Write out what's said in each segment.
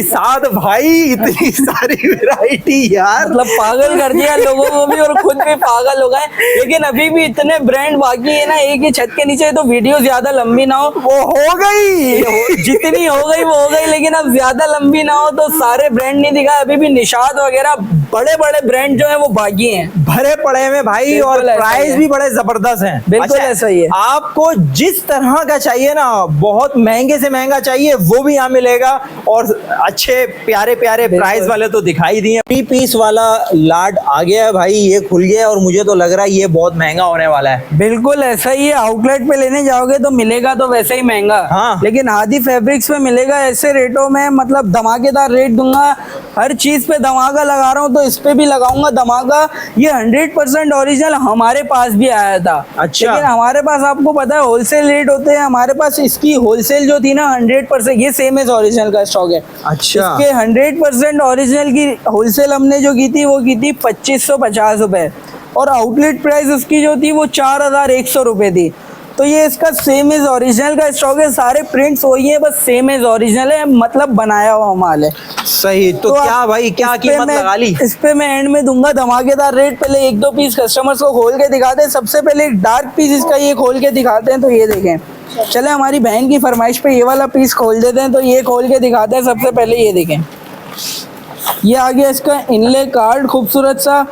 साथ भाई इतनी सारी वैरायटी यार, मतलब पागल कर दिया लोगों को भी और खुद भी पागल हो गए। लेकिन अभी भी इतने ब्रांड बाकी है ना एक ही छत के नीचे, तो वीडियो ज्यादा लंबी ना हो, वो हो गई जितनी हो गई वो हो गई, लेकिन अब ज्यादा लंबी ना हो, तो सारे ब्रांड नहीं दिखाए। अभी भी निशाद वगैरह बड़े बड़े ब्रांड जो है वो बाकी हैं, भरे पड़े हैं भाई, और प्राइस भी बड़े जबरदस्त हैं। बिल्कुल ऐसा ही है। आपको जिस तरह का चाहिए ना, बहुत महंगे से महंगा चाहिए वो भी यहाँ मिलेगा, और अच्छे प्यारे प्यारे प्राइस वाले तो दिखाई दिए। 3 पीस वाला लाट आ गया है भाई, ये खुल गया है, और मुझे तो लग रहा है ये बहुत महंगा होने वाला है। बिल्कुल ऐसा ही है, आउटलेट पे लेने जाओगे तो मिलेगा तो वैसे ही महंगा। हाँ। लेकिन हादी फैब्रिक्स में मिलेगा ऐसे रेटों में, मतलब धमाकेदार रेट दूंगा। हर चीज पे धमाका लगा रहा हूँ तो इस पे भी लगाऊंगा धमाका। ये 100% ओरिजिनल हमारे पास भी आया था। अच्छा। लेकिन हमारे पास आपको पता है होलसेल रेट होते हैं, हमारे पास इसकी होलसेल जो थी ना 100%, ये सेम एज ओरिजिनल का स्टॉक है। अच्छा। इसके 100% ओरिजिनल की होलसेल हमने जो की थी वो की थी 2550 रुपए, और आउटलेट प्राइस उसकी जो थी वो 4100 रुपए थी। तो ये इसका सेम एज ओरिजिनल का स्टॉक है, सारे प्रिंट्स वही है, बस सेम एज ओरिजिनल है, मतलब बनाया हुआ माल है। सही। तो क्या भाई, क्या कीमत लगा ली? इस पे मैं एंड में दूंगा धमाकेदार रेट। पहले 1-2 पीस कस्टमर्स को खोल के दिखाते हैं। सबसे पहले एक डार्क पीस इसका ये खोल के दिखाते हैं, तो ये देखें। चले हमारी बहन की फरमाइश पे ये वाला पीस खोल देते हैं, तो ये खोल के दिखाते हैं। सबसे पहले ये देखें, ये आ गया इसका इनले कार्ड खूबसूरत सा।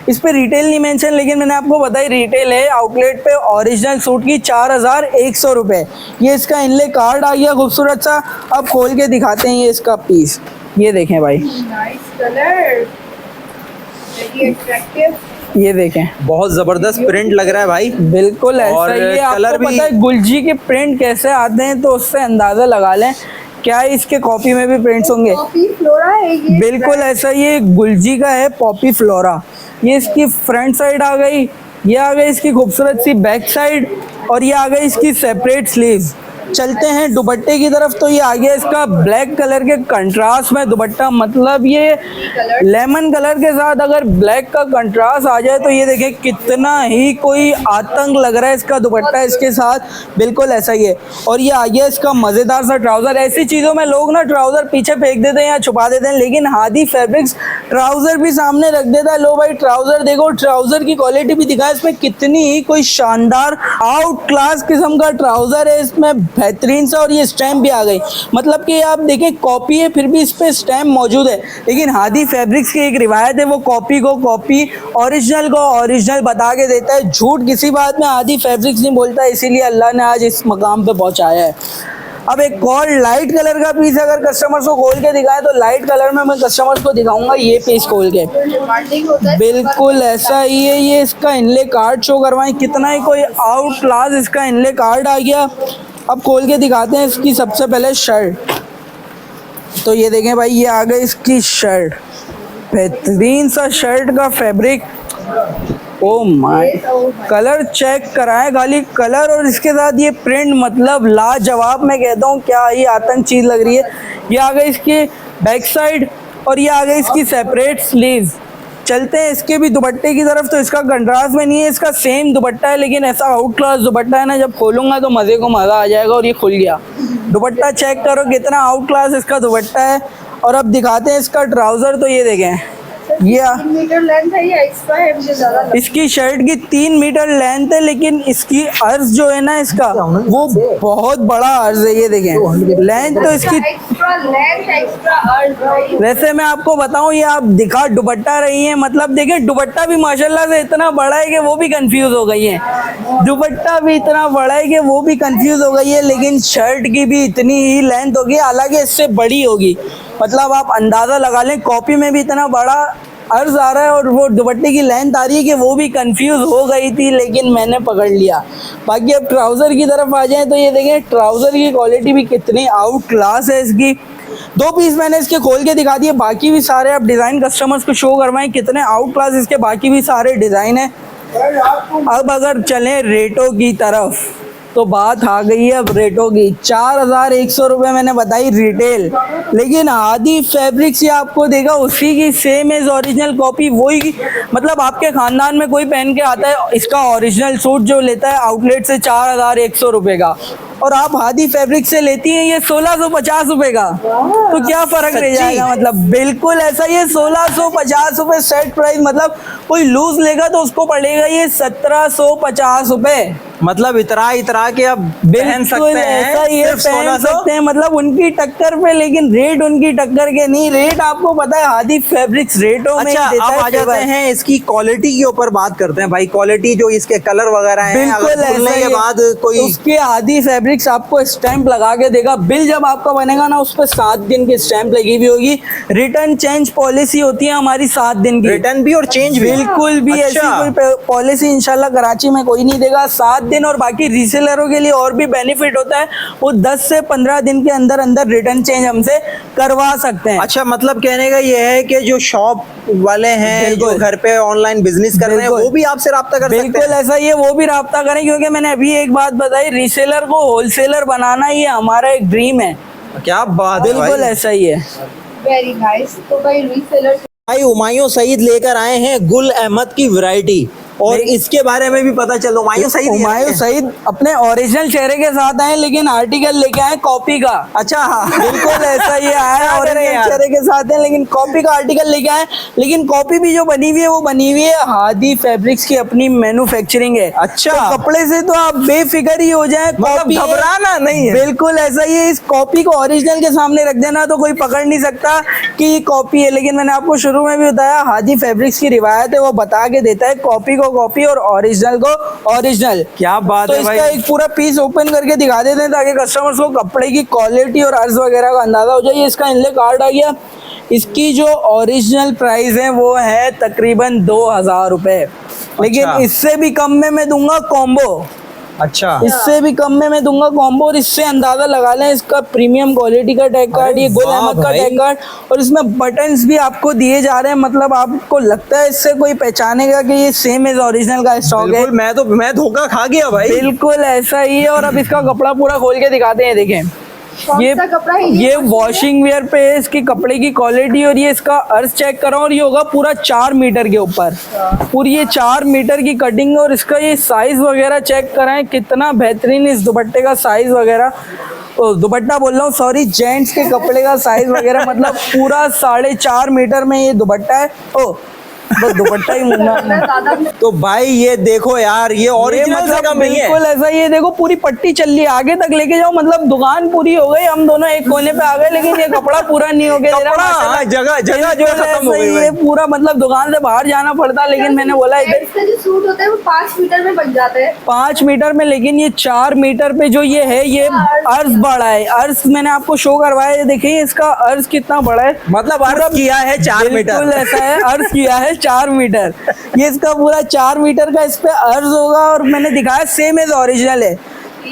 इस पे रिटेल नहीं मेंशन, लेकिन मैंने आपको बताई रिटेल है। आउटलेट पे ओरिजिनल सूट की 4100 रुपए। ये इसका इनले कार्ड आ गया खूबसूरत सा। अब खोल के दिखाते हैं ये इसका पीस, ये देखें भाई, नाइस कलर, वेरी अट्रैक्टिव। ये देखें, बहुत जबरदस्त प्रिंट लग रहा है भाई। बिल्कुल ऐसा और ही है। कलर आपको भी पता है गुलजी के प्रिंट कैसे आते हैं, तो उससे अंदाजा लगा लें क्या इसके कॉपी में भी प्रिंट्स होंगे। पॉपी फ्लोरा है ये। बिल्कुल ऐसा ही है, गुलजी का है पॉपी फ्लोरा। ये इसकी फ्रंट साइड आ गई, ये आ गई इसकी खूबसूरत सी बैक साइड, और ये आ गई इसकी सेपरेट स्लीव्स। चलते हैं दुपट्टे की तरफ, तो ये आ गया इसका ब्लैक कलर के कंट्रास्ट में दुपट्टा। मतलब ये लेमन कलर के साथ अगर ब्लैक का कंट्रास्ट आ जाए तो ये देखें कितना ही कोई आतंक लग रहा है इसका दुपट्टा इसके साथ। बिल्कुल ऐसा ही है। और ये आ गया इसका मज़ेदार सा ट्राउज़र। ऐसी चीज़ों में लोग ना ट्राउज़र पीछे फेंक देते हैं या छुपा देते हैं, लेकिन हादी फैब्रिक्स ट्राउज़र भी सामने रख देता है। लो भाई ट्राउज़र देखो, ट्राउज़र की क्वालिटी भी दिखा, इसमें कितनी ही कोई शानदार आउट क्लास किस्म का ट्राउज़र है, इसमें बेहतरीन सा। और ये स्टैम्प भी आ गई, मतलब कि आप देखें कॉपी है फिर भी इस पे स्टैम्प मौजूद है। लेकिन हादी फैब्रिक्स की एक रिवायत है, वो कॉपी को कॉपी, ओरिजिनल को ओरिजिनल बता के देता है। झूठ किसी बात में हादी फैब्रिक्स नहीं बोलता, इसीलिए अल्लाह ने आज इस मकाम पे पहुंचाया है। अब एक और लाइट कलर का पीस अगर कस्टमर्स को खोल के दिखाए, तो लाइट कलर में मैं कस्टमर्स को दिखाऊंगा ये पीस खोल के। बिल्कुल ऐसा ही है। ये इसका इनले कार्ड शो करवाएं, कितना ही कोई आउट क्लास इसका इनले कार्ड आ गया। अब खोल के दिखाते हैं इसकी सबसे पहले शर्ट। तो ये देखें भाई, ये आ गई इसकी शर्ट, बेहतरीन सा शर्ट का fabric. Oh my, colour check कराएं, खाली कलर और इसके साथ ये प्रिंट, मतलब लाजवाब। मैं कहता हूँ क्या ही आतंक चीज़ लग रही है। ये आ गई इसकी बैक साइड, और ये आ गई इसकी सेपरेट स्लीव्स। चलते हैं इसके भी दुपट्टे की तरफ। तो इसका कंट्रास्ट में नहीं है, इसका सेम दुपट्टा है, लेकिन ऐसा आउट क्लास दुपट्टा है ना, जब खोलूंगा तो मज़े को मज़ा आ जाएगा। और ये खुल गया, दुपट्टा चेक करो कितना आउट क्लास इसका दुपट्टा है। और अब दिखाते हैं इसका ट्राउज़र। तो ये देखें, ये 3 मीटर लेंथ है या एक्स्ट्रा है, मुझे ज़्यादा इसकी शर्ट की 3 मीटर लेंथ है, लेकिन इसकी अर्ज जो है ना इसका, वो बहुत बड़ा अर्ज है। ये देखें लेंथ तो इसकी एक्स्ट्रा लेंथ, एक्स्ट्रा अर्ज। वैसे मैं आपको बताऊं, ये आप दिखा दुपट्टा रही हैं, मतलब देखें दुपट्टा भी माशाल्लाह से इतना बड़ा है कि वो भी कंफ्यूज हो गई है। दुपट्टा भी इतना बड़ा है कि वो भी कंफ्यूज हो गई है, लेकिन शर्ट की भी इतनी ही लेंथ होगी, हालांकि इससे बड़ी होगी। मतलब आप अंदाज़ा लगा लें, कॉपी में भी इतना बड़ा अर्ज आ रहा है और वो दुपट्टे की लेंथ आ रही है कि वो भी कंफ्यूज हो गई थी, लेकिन मैंने पकड़ लिया। बाकी अब ट्राउज़र की तरफ आ जाएं, तो ये देखें ट्राउज़र की क्वालिटी भी कितनी आउट क्लास है इसकी। 2 पीस मैंने इसके खोल के दिखा दिए, बाकी भी सारे आप डिज़ाइन कस्टमर्स को शो करवाएं, कितने आउट क्लास इसके बाकी भी सारे डिज़ाइन हैं। अब अगर चलें रेटों की तरफ, तो बात आ गई है अब रेटों की। 4100 रुपये मैंने बताई रिटेल, लेकिन आदि फैब्रिक्स ये आपको देगा उसी की सेम एज ओरिजिनल कॉपी, वही मतलब आपके खानदान में कोई पहन के आता है इसका ओरिजिनल सूट जो लेता है आउटलेट से 4100 रुपये का, और आप हादी फैब्रिक से लेती हैं ये 1650 रुपये का, तो क्या फर्क रह जाएगा? मतलब बिल्कुल ऐसा, ये 1650 रुपये सेट प्राइस, मतलब कोई लूज लेगा तो उसको पड़ेगा ये 1750 रुपये। मतलब इतरा के अब पहन सकते हैं, ऐसा ये सिर्फ पहन 1600? सकते हैं, मतलब उनकी टक्कर पे, लेकिन रेट उनकी टक्कर के नहीं। रेट आपको पता है हादी फैब्रिक्स रेटों में अच्छा, देता अब है आ जाते फेवर। हैं इसकी क्वालिटी के ऊपर बात करते हैं भाई। क्वालिटी जो इसके कलर वगैरह हैं, बिल्कुल अगर खुलने ऐसा के ही बाद कोई उसके आदि फैब्रिक्स आपको स्टैंप लगा के देगा। बिल जब आपका बनेगा ना उस पर 7 दिन की स्टैंप लगी हुई होगी। रिटर्न चेंज पॉलिसी होती है हमारी 7 दिन की। रिटर्न भी और चेंज भी? बिल्कुल भी ऐसी अच्छा। कोई पॉलिसी इंशाल्लाह कराची में कोई नहीं देगा। 7 दिन, और बाकी रीसेलरों के लिए और भी बेनिफिट होता है, वो 10 से 15 दिन के अंदर अंदर रिटर्न चेंज हमसे करवा सकते हैं। अच्छा, मतलब कहने का ये है कि जो शॉप वाले हैं, जो बिल्कुल। घर पे ऑनलाइन बिजनेस कर रहे हैं, बिल्कुल। वो भी आपसे राब्ता कर सकते बिल्कुल हैं? ऐसा ही है, वो भी राब्ता करें, क्योंकि मैंने अभी एक बात बताई, रीसेलर को होलसेलर बनाना ही हमारा एक ड्रीम है। क्या बात है बिल्कुल भाई। ऐसा ही है। Very nice. तो भाई रीसेलर भाई हुमायूं सईद लेकर आए हैं गुल अहमद की वैरायटी, और इसके बारे में भी पता चलो। हुमायूं सईद ही है? हुमायूं सईद अपने ओरिजिनल चेहरे के साथ आए, लेकिन आर्टिकल लेके आए कॉपी का। अच्छा, हाँ। बिल्कुल ऐसा ही आया, क्या करें ओरिजिनल यार? चेहरे के साथ है, लेकिन कॉपी का आर्टिकल लेके आए। लेकिन कॉपी भी जो बनी हुई है वो बनी हुई है हादी फैब्रिक्स की अपनी मैन्युफैक्चरिंग है। अच्छा। तो कपड़े से तो आप बेफिक्र ही हो जाए, मतलब कॉपी है। घबराना नहीं है। बिल्कुल ऐसा ही है। इस कॉपी को ओरिजिनल के सामने रख देना तो कोई पकड़ नहीं सकता कि ये कॉपी है। लेकिन मैंने आपको शुरू में भी बताया, हादी फैब्रिक्स की रिवायत है, वो बता के देता है कॉपी को कॉपी और ओरिजिनल को ओरिजिनल। क्या बात तो है इसका भाई। एक पूरा पीस ओपन करके दिखा देते हैं ताकि कस्टमर्स को कपड़े की क्वालिटी और अर्ज वगैरह का अंदाजा हो जाए। ये इसका इनले कार्ड आ गया। इसकी जो ओरिजिनल प्राइस है वो है तकरीबन 2000 रुपए, लेकिन अच्छा। इससे भी कम में मैं दूंगा कॉम्बो। अच्छा, इससे भी कम में मैं दूंगा कॉम्बो, और इससे अंदाजा लगा लें इसका प्रीमियम क्वालिटी का टैग कार्ड, अरे ये गुल वाह अहमद का भाई। टैग कार्ड, और इसमें बटन्स भी आपको दिए जा रहे हैं। मतलब आपको लगता है इससे कोई पहचानेगा कि ये सेम एज ओरिजिनल का स्टॉक है। बिल्कुल। मैं धोखा खा गया भाई। बिल्कुल ऐसा ही है। और अब इसका कपड़ा पूरा खोल के दिखाते हैं, देखें कौन सा कपड़ा है ये वॉशिंग वेयर पे है इसकी कपड़े की क्वालिटी, और ये इसका अर्ज चेक करो, और ये होगा पूरा 4 मीटर के ऊपर। पूरी ये 4 मीटर की कटिंग है, और इसका ये साइज वगैरह चेक कराएं कितना बेहतरीन इस दुपट्टे का साइज वगैरह, दुपट्टा बोल रहा हूँ सॉरी, जेंट्स के कपड़े का साइज वगैरह, मतलब पूरा 4.5 मीटर में ये दुपट्टा है। ओ बस दुपट्टा ही मुन्ना। तो भाई ये देखो यार, ये ओरिजिनल से कम नहीं है। बिल्कुल ऐसा, ये देखो पूरी पट्टी चल रही है, आगे तक लेके जाओ, मतलब दुकान पूरी हो गई, हम दोनों एक कोने पे आ गए, लेकिन ये कपड़ा पूरा नहीं हो गया। कपड़ा, हाँ, जगह जो है खत्म हो गई ये भाई। पूरा मतलब दुकान से बाहर जाना पड़ता, लेकिन मैंने बोला इधर इसका जो सूट होता है वो 5 मीटर में बन जाता है। 5 मीटर में, लेकिन ये 4 मीटर पे जो ये है, ये अर्ज बड़ा है। अर्ज मैंने आपको शो करवाया है, देखिए इसका अर्ज कितना बड़ा है। मतलब अर्ज किया है 4 मीटर। बिल्कुल ऐसा है, अर्ज किया है 4 मीटर। ये इसका पूरा 4 मीटर का इस पे अर्ज होगा, और मैंने दिखाया सेम एज ओरिजिनल है।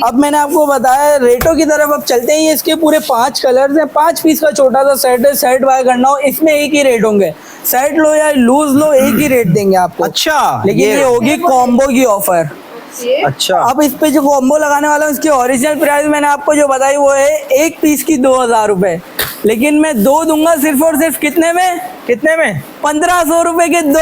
अब मैंने आपको बताया रेटों की तरफ अब चलते हैं। ये इसके पूरे 5 कलर्स हैं, 5 पीस का छोटा सा सेट है। सेट बाय करना हो इसमें एक ही रेट होंगे, सेट लो या लूज लो एक ही रेट देंगे आपको। अच्छा, लेकिन ये होगी कॉम्बो की ऑफर। ये अच्छा। अब इस पे जो कॉम्बो लगाने वाला हूँ, इसकी ओरिजिनल प्राइस मैंने आपको जो बताई वो है एक पीस की 2000 रुपए, लेकिन मैं 2 दूंगा सिर्फ और सिर्फ कितने में? 1500 रुपए के 2।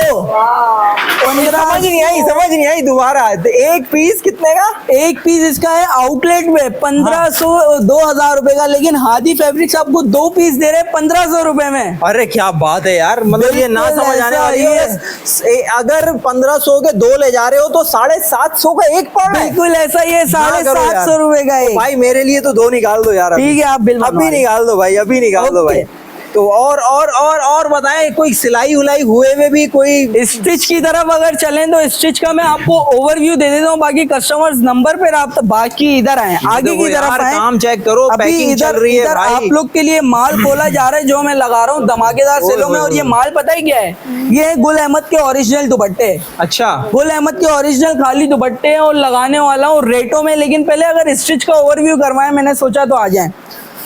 समझ नहीं आई दोबारा। एक पीस कितने का? एक पीस इसका है आउटलेट में 1500 2000 रुपए का, लेकिन हादी फैब्रिक्स आपको 2 पीस दे रहे हैं 1500 रुपए में। अरे क्या बात है यार, मतलब ये ना बिल्कुल समझ आने ऐसा वाली ही है। अगर 1500 के 2 ले जा रहे हो तो 750 का एक पड़ रहा है। बिल्कुल ऐसा ही है, ना करो यार। 750 रुपए का तो एक। भाई मेरे लिए तो 2 निकाल दो यार। ठीक है, आप बिल अभी बनवा निकाल दो भाई, अभी निकाल दो भाई। ओके। तो और बताएं, कोई सिलाई उलाई हुए में भी कोई? स्टिच की तरफ अगर चलें तो स्टिच का मैं आपको ओवरव्यू दे देता हूँ, बाकी कस्टमर्स नंबर पे राब्ता, बाकी इधर आए आगे की तरफ आए। काम चेक करो, अभी पैकिंग चल रही है इधर भाई। आप लोग के लिए माल खोला जा रहा है जो मैं लगा रहा हूँ धमाकेदार सेलों में, और ये माल पता है क्या है? ये है गुल अहमद के ओरिजिनल दुपट्टे। अच्छा, गुल अहमद के ओरिजिनल खाली दुपट्टे हैं, और लगाने वाला हूँ रेटों में। लेकिन पहले अगर स्टिच का ओवरव्यू करवाएं, मैंने सोचा तो आ जाए।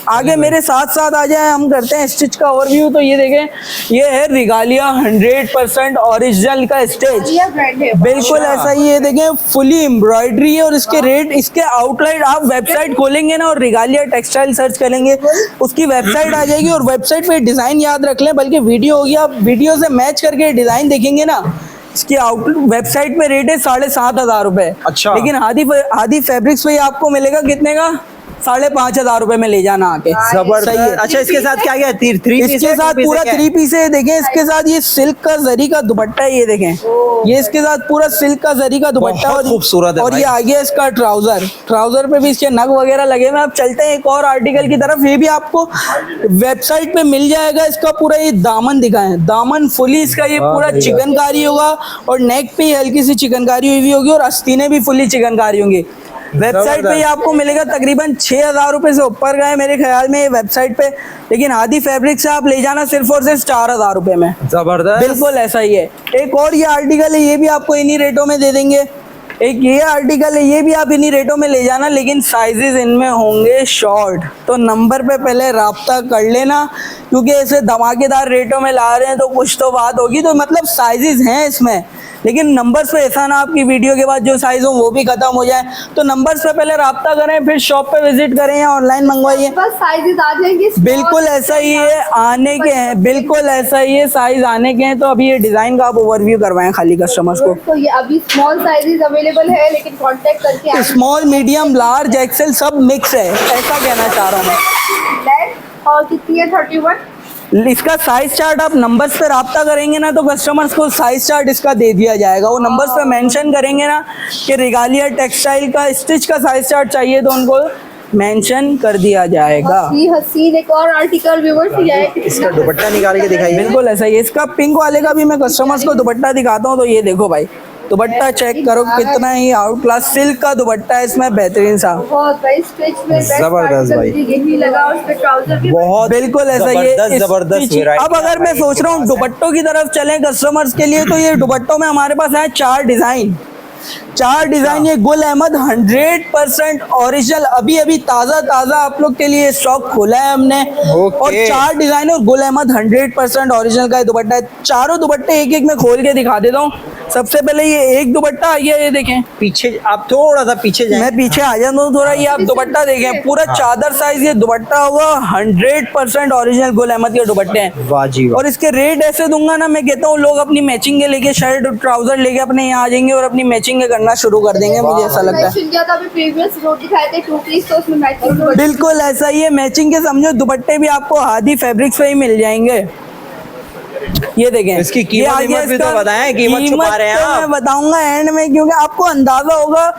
आगे मेरे साथ साथ आ जाए, हम करते हैं स्टिच का ओवरव्यू। तो ये देखें, ये है रिगालिया 100% ओरिजिनल का स्टिच, ये ब्रांड है। बिल्कुल ऐसा ही। ये देखें फुली एम्ब्रॉयडरी है और इसके रेट, इसके आउटलाइन, आप वेबसाइट खोलेंगे ना और रिगालिया टेक्सटाइल सर्च करेंगे, उसकी वेबसाइट आ जाएगी और वेबसाइट पे डिजाइन याद रख लें, बल्कि वीडियो होगी, आप वीडियो से मैच करके डिजाइन देखेंगे ना, इसकी आउट वेबसाइट पे रेट है 7,500 रुपए। अच्छा। लेकिन आदि फैब्रिक्स पे आपको मिलेगा कितने का? 5,500 रुपए में ले जाना आके। सही है। जबरदस्त। अच्छा, इसके साथ क्या क्या? थ्री पीस इसके साथ पूरा 3 पीस है। देखें इसके साथ ये सिल्क का जरी का दुपट्टा है, ये देखें, ये इसके साथ पूरा सिल्क का जरी का दुपट्टा बहुत खूबसूरत है और भाई। ये आ गया इसका ट्राउजर पे भी इसके नग वगैरह लगे हुए। अब चलते हैं एक और आर्टिकल की तरफ, ये भी आपको वेबसाइट पे मिल जाएगा। इसका पूरा ये दामन दिखाएं, दामन फुली इसका ये पूरा चिकनकारी होगा और नेक पे हल्की सी चिकनकारी हुई होगी और आस्तीनें भी फुली चिकनकारी होंगी। वेबसाइट पे ये आपको मिलेगा तकरीबन 6,000 रुपए से ऊपर का है मेरे ख्याल में ये वेबसाइट पे, लेकिन आदि फैब्रिक से आप ले जाना सिर्फ और सिर्फ 4,000 रुपए में। जबरदस्त। बिल्कुल ऐसा ही है। एक और ये आर्टिकल है, ये भी आपको इन्हीं रेटों में दे देंगे। एक ये आर्टिकल है, ये भी आप इन्हीं रेटों में ले जाना, लेकिन साइजेस इनमें होंगे शॉर्ट। तो नंबर पे पहले राब्ता कर लेना, क्योंकि ऐसे धमाकेदार रेटों में ला रहे हैं तो कुछ तो बात होगी। तो मतलब साइजेस हैं इसमें, लेकिन नंबर्स पे ऐसा ना आपकी वीडियो के बाद जो साइज हो वो भी खत्म हो जाए। तो नंबर्स पे पहले राब्ता करें, फिर शॉप पे विजिट करें या ऑनलाइन मंगवाइए। बस साइजेस आ जाएंगे। बिल्कुल ऐसा ही है, आने के हैं, बिल्कुल ऐसा ही है, साइज आने के हैं। तो अभी ये डिजाइन का आप ओवरव्यू करवाएं खाली कस्टमर्स को। तो ये अभी स्मॉल साइजेस अवेलेबल है, लेकिन कांटेक्ट करके आइए। स्मॉल, मीडियम, लार्ज, एक्सेल सब मिक्स है, ऐसा कहना चाह रहा हूँ मैं। लेंथ और कितनी है? 31। इसका साइज चार्ट आप नंबर्स पे राब्ता करेंगे ना तो कस्टमर्स को साइज चार्ट इसका दे दिया जाएगा। वो नंबर्स पे मेंशन करेंगे ना कि रिगालिया टेक्सटाइल का स्टिच का साइज चार्ट चाहिए तो उनको मेंशन कर दिया जाएगा। हसीन एक और आर्टिकल व्यूअर्स ये है। इसका दुपट्टा निकाल के दिखाइए। बिल्कुल ऐसा ही है। इसका पिंक वाले का भी मैं कस्टमर्स को दुपट्टा दिखाता हूँ। तो ये देखो भाई, दुपट्टा चेक करो, कितना ही आउट क्लास सिल्क का दुपट्टा है इसमें, बेहतरीन सा। बहुत भाई स्टिच में बेस्ट जबरदस्त भाई। यही लगा और उसपे ट्राउजर भी बहुत बिल्कुल ऐसा ही है। जबरदस्त variety अब अगर मैं सोच रहा हूँ दुपट्टों की तरफ चलें कस्टमर्स के लिए, तो ये दुपट्टों में हमारे पास है 4 डिजाइन। ये गुल अहमद 100% ओरिजिनल, अभी अभी ताजा आप लोग के लिए स्टॉक खोला है हमने। और 4 डिजाइन और गुल अहमद 100% ओरिजिनल का दुपट्टा है। चारों दुपट्टे एक एक में खोल के दिखा देता हूँ। सबसे पहले ये एक दुपट्टा आ गया, ये देखें। पीछे आप थोड़ा सा पीछे जाएं। मैं पीछे आ जाता हूँ थोड़ा। ये आप दुपट्टा देखें, पूरा चादर साइज ये दुपट्टा होगा। 100% ओरिजिनल गुल अहमद के दुपट्टे हैं। वाह जी वाह। और इसके रेट ऐसे दूंगा ना, मैं कहता हूँ लोग अपनी मैचिंग के लेके शर्ट और ट्राउजर लेके अपने यहाँ आ जाएंगे और अपनी मैचिंग करना शुरू कर देंगे, मुझे ऐसा लगता है। इंडिया का भी प्रीवियस रोड दिखाए थे 2 पीस, तो उसमें मैचिंग बिल्कुल ऐसा ही है। मैचिंग के समझो दुपट्टे भी आपको आदि फैब्रिक्स पे ही मिल जाएंगे। ये देखें, इसकी ये कीमत आ गया भी तो इसका- बताएं, कीमत छुपा रहे हैं तो आप। मैं बताऊंगा एंड में, क्योंकि आपको अंदाजा होगा।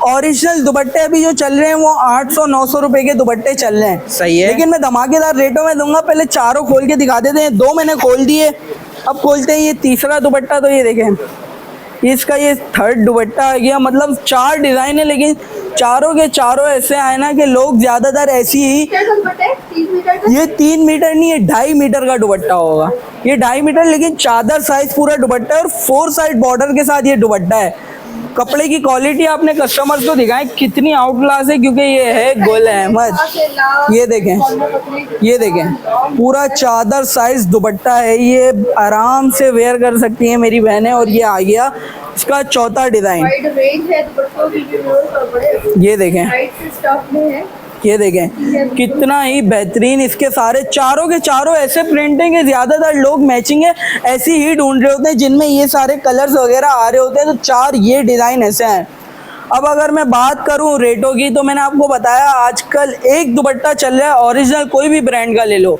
ओरिजिनल दुपट्टे अभी जो चल रहे हैं वो 800-900 रुपए के दुपट्टे चल रहे हैं। सही है। लेकिन मैं धमाकेदार रेटों में दूंगा। पहले चारों खोल के दिखा देते हैं, 2 मैंने खोल दिए, अब खोलते हैं ये तीसरा दुपट्टा। तो ये देखें, इसका ये 3rd दुपट्टा आ गया। मतलब 4 डिजाइन है, लेकिन चारों के चारों ऐसे आए ना कि लोग ज्यादातर ऐसी ही। 3 मीटर का। ये 3 मीटर नहीं, ये 2.5 मीटर का दुपट्टा होगा। ये 2.5 मीटर, लेकिन चादर साइज पूरा दुपट्टा है और 4 साइड बॉर्डर के साथ ये दुपट्टा है। कपड़े की क्वालिटी आपने कस्टमर्स को दिखाएं कितनी आउट क्लास है, क्योंकि ये है गुल अहमद। ये देखें, पूरा चादर साइज दुपट्टा है। ये आराम से वेयर कर सकती हैं मेरी बहनें। और ये आ गया इसका 4था डिजाइन। वाइड रेंज है दुपट्टों की भी, और बड़े ये देखें, साइड से स्टफ में है। ये देखें कितना ही बेहतरीन। इसके सारे चारों के चारों ऐसे प्रिंटिंग है, ज्यादातर लोग मैचिंग है ऐसी ही ढूंढ रहे होते हैं जिनमें ये सारे कलर्स वगैरह आ रहे होते हैं। तो 4 ये डिजाइन ऐसे हैं। अब अगर मैं बात करूं रेटों की, तो मैंने आपको बताया आजकल एक दुपट्टा चल रहा है ओरिजिनल, कोई भी ब्रांड का ले लो,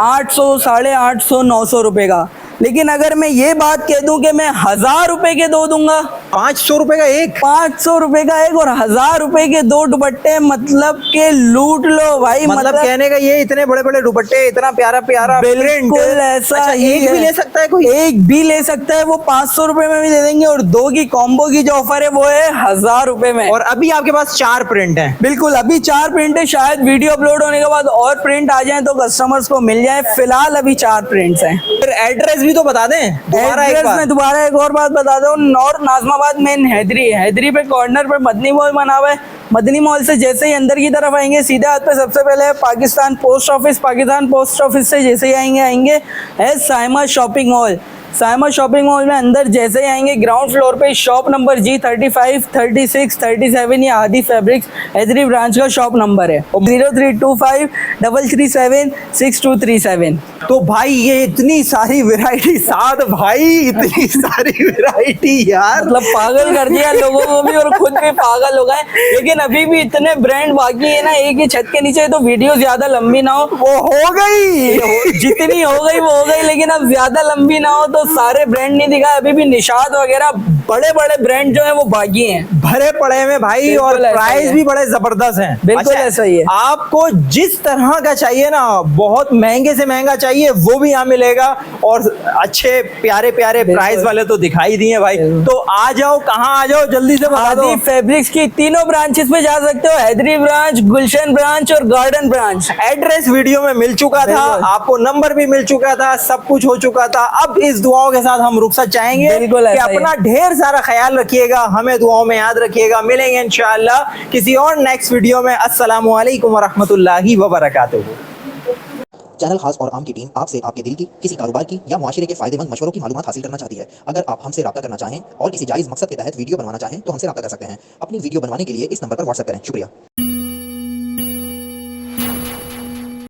800, 850, 900 रुपए का। लेकिन अगर मैं ये बात कह दूं कि मैं 1000 रुपए के 2 दूंगा, 500 रुपए का एक, 500 रुपए का एक और 1000 रुपए के 2 दुपट्टे, मतलब के लूट लो भाई। मतलब कहने का ये इतने बड़े बड़े दुपट्टे, इतना प्यारा प्यारा बिल्कुल ऐसा अच्छा, ही एक है। भी ले सकता है कोई? एक भी ले सकता है, वो 500 रुपए में भी दे देंगे। और 2 की कॉम्बो की जो ऑफर है वो है 1000 रुपए में। और अभी आपके पास 4 प्रिंट हैं। बिल्कुल, अभी 4 प्रिंट है। शायद वीडियो अपलोड होने के बाद और प्रिंट आ जाए तो कस्टमर्स को मिल जाए। फिलहाल अभी 4 प्रिंट्स हैं। फिर एड्रेस भी तो बता दें दोबारा एक एड्रेस बार। में दोबारा एक और बात बता दूं, नॉर्थ नाजमाबाद मेन हैदरी पे कॉर्नर पे मदनी बॉय बना हुआ है। मदनी मॉल से जैसे ही अंदर की तरफ आएंगे सीधे हाथ पे सबसे पहले है Pakistan post office. Pakistan post office से जैसे ही आएंगे है Saima shopping mall. Saima shopping mall में अंदर जैसे ही आएंगे ग्राउंड फ्लोर पे शॉप नंबर G35, 36, 37 ये आदि फैब्रिक्स हैदरी ब्रांच का शॉप नंबर है। 0325 तो भाई ये इतनी सारी वैरायटी साथ भाई, इतनी सारी वैरायटी यार, मतलब पागल कर दिया लोगों को भी और खुद भी पागल हो गए। लेकिन अभी भी इतने ब्रांड बाकी है ना एक ही छत के नीचे, तो वीडियो ज्यादा लंबी ना हो। वो हो गई जितनी हो गई वो हो गई, लेकिन अब ज्यादा लंबी ना हो तो सारे ब्रांड नहीं दिखाए। अभी भी निशाद वगैरह बड़े बड़े ब्रांड जो है वो बाकी हैं, भरे पड़े में भाई, और बिल्कुल ऐसा ही प्राइस है। भी बड़े जबरदस्त हैं। बिल्कुल ऐसा ही है। आपको जिस तरह का चाहिए ना, बहुत महंगे से महंगा चाहिए वो भी यहाँ मिलेगा, और अच्छे प्यारे प्यारे प्राइस वाले तो दिखाई दिए भाई। तो आ जाओ, कहाँ आ जाओ, जल्दी से बता दो। आदि फैब्रिक्स की तीनों ब्रांचेस पे जा सकते हो, हैदरी ब्रांच, गुलशन ब्रांच और गार्डन ब्रांच। एड्रेस वीडियो में मिल चुका था, बिल्कुल। आपको नंबर भी मिल चुका था, सब कुछ हो चुका था। अब इस दुआओं के साथ हम रुखसत चाहेंगे बिल्कुल कि ऐसा ही अपना ढेर सारा ख्याल रखिएगा, हमें दुआओं में याद रखिएगा। मिलेंगे इंशाअल्लाह किसी और नेक्स्ट वीडियो में। अस्सलामु अलैकुम वरहमतुल्लाहि वबरकातुहू। चैनल खास और आम की टीम आपसे आपके दिल की, किसी कारोबार की या मुआशरे के फायदेमंद मशवरों की मालूमात हासिल करना चाहती है। अगर आप हमसे रब्ता करना चाहें और किसी जायज़ मकसद के तहत वीडियो बनवाना चाहें तो हमसे रब्ता कर सकते हैं। अपनी वीडियो बनवाने के लिए इस नंबर पर व्हाट्सएप करें। शुक्रिया।